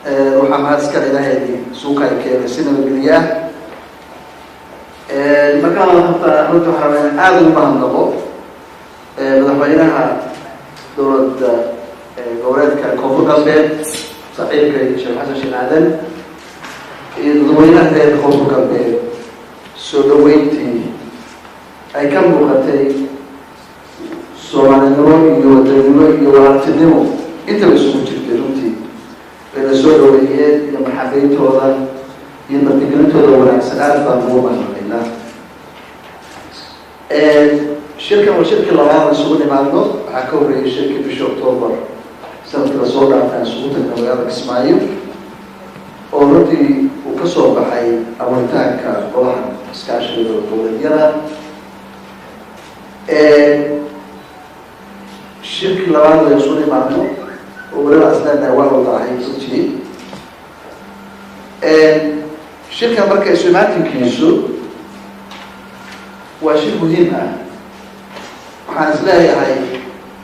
وحماس كلا هذه سوكا كيسين بالجياه المكان حتى نحن حرمين آدم ما هنضبط بدأ دولة جولات كالكوفو كامبين صحيح كشيخ حسن شنادن ضمننا هذا الكوفو كامبين سودوينتي أي كم بقتي سوالنرو يودنرو يوارتنمو أنت بسموت الكلمتي بين سودويات يوم حبيت هذا ينتقلت هذا ولا سأل فمو ما شركة وشركة لوان سووني معنا حكوري شركة في أكتوبر سنة الرسول عن سقوط النوويات إسماعيل أوردي وكسر بحي أمريكا كروحا سكاش الدولية شركة لوان سووني معنا وبرا أثناء نواه وضعي كتير شركة مركز سماتي كيسو وشيء مهم waxaan isleeyahay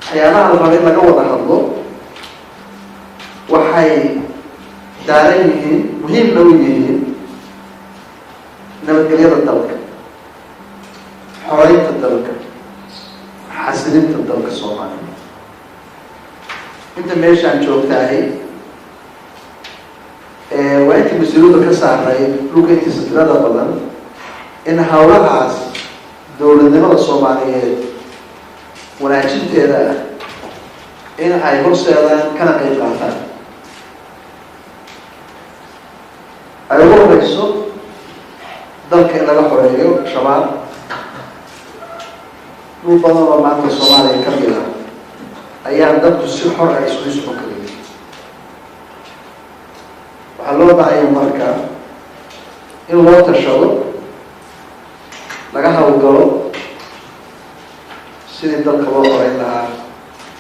waxyaalaha la rabay laga wada hadlo waxay daaran yihiin muhiimna u yihiin nabadgelyada dalka xoreynta dalka xasilinta dalka Soomaaliya inta meeshaan joogtahay waa intii mas-uuliyadda ka saaray dhulka intiisa tirada badan in hawlahaas dowladnimada Soomaaliyeed wanaajinteeda in ay horseedaan kana qayb qaataan ay ugu horeyso dalka in laga xoreeyo shabaab dhul badan oo maanta Soomaaliya ka mid ah ayaa dadku si xor ah isugu socon kareen waxaa loo baahay marka in loo tashado laga hawlgalo sidii dalka loo horeyn lahaa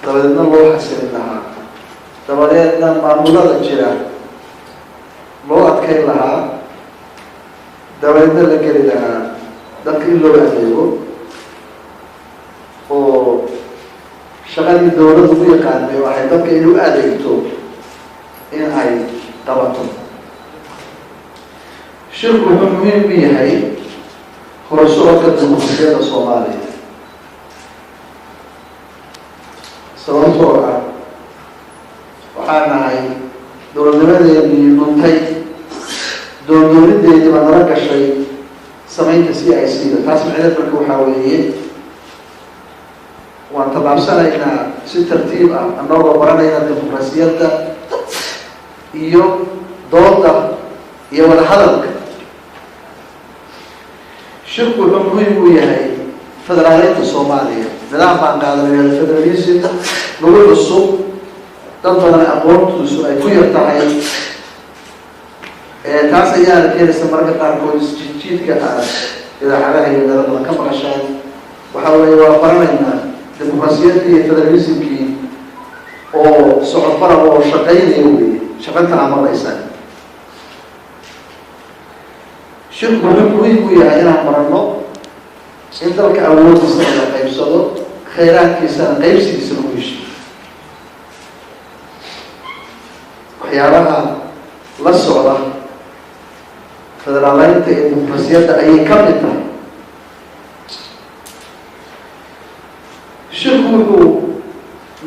dabadeedna loo xasilin lahaa dabadeedna maamulada jira loo adkeyn lahaa dabadeedna la geli lahaa dadka in loo adeego oo shaqadii dowladdu u yaqaanay waxay dadka inuu adeegto in ay qabato shirku wuxuu muhiim u yahay horusocodka dimuqraadiyadda Soomaaliya sababtoo ah waxaan nahay dowladnimadeedii luntay dowladnimadeedii baa nala gashay samaynta CIC-da taas macnaheed marka waxaa weeye waan tallaabsanaynaa si tartiib ah annagoo baranayna dimuqraasiyadda iyo dooda iyo wada hadalka shirku wuxuu muhiim u yahay federaaleynta Soomaaliya nidaam baan qaadanay federalism lagu cusub dad badan aqoontiisu ay ku yar tahay taas ayaa keenaysa marka qaarkood jiidka ah idaacadaha iyo meelaha ka maqashaan waxa weeye waa baranaynaa dimuqraasiyadda iyo federalismkii oo socod fara oo shaqeynaya weeye shaqanta amaraysa shirku wuxuu muhiim u yahay inaan baranno in dalka awoodiisa la qaybsado khayraadkiisana qaybsigiisa lagu heshiyo waxyaabaha la socda federaaleynta iyo dimuqraasiyadda ayay ka mid tahay shirku wuxuu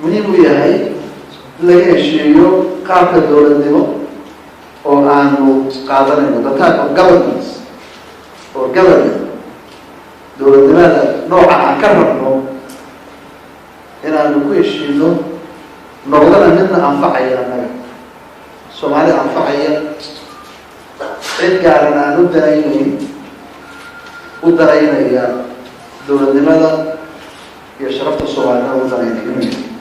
muhiim u yahay in laga heshiiyo qaabka dowladnimo oo aanu qaadanayno the type of governance or government dowladnimada nooca aan ka rabno inaanu ku heshiino noqdana midna anfacaya annaga Soomaali anfacaya cid gaarana aan u daraynaya dowladnimada iyo sharafta Soomaalida u daraynaya